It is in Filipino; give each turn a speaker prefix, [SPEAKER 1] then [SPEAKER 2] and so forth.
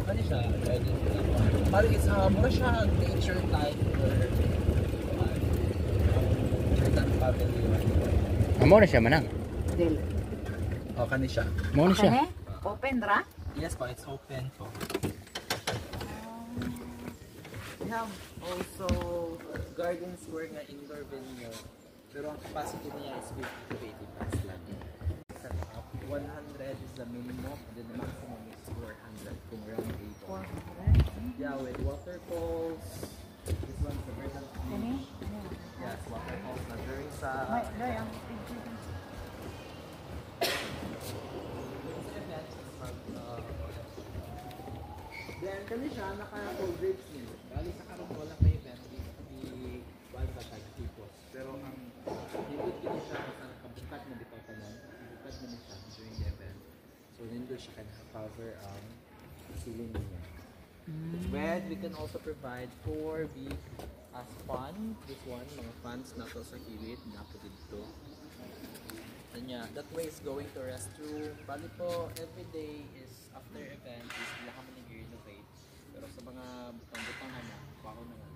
[SPEAKER 1] Ano siya? Parang it's mura siya nature type or certain family.
[SPEAKER 2] Amo na siya manang.
[SPEAKER 3] Dili.
[SPEAKER 1] O, kani siya.
[SPEAKER 2] Mo na siya.
[SPEAKER 3] Kani? Open ra?
[SPEAKER 1] Yes po, it's open po. We have also garden square nga indoor venue. Pero ang capacity niya is 50 to 80 plus lang. Set up, 100 is the minimum, and then the maximum is 400 kung round table.
[SPEAKER 3] 400.
[SPEAKER 1] Yeah, with waterfalls. This one's the verdant
[SPEAKER 3] Kani?
[SPEAKER 1] beach. Yes, waterfalls na very sa...
[SPEAKER 3] May day ang
[SPEAKER 1] Then kami siya naka-full drinks niya. Bali sa karon wala pa event di wala ba tag tipos. Pero ang dito kini siya sa nakabukat na bitaw tanan. Bukat na ni siya during the event. So nindo siya kan cover ang ceiling niya. But we can also provide for the as fun. This one, mga fans na to sa kilid, na po dito. Kanya, that way is going to restroom. Bali po, every day is after event is lahat mo nag-renovate. Pero sa mga butang-butangan na, bako naman.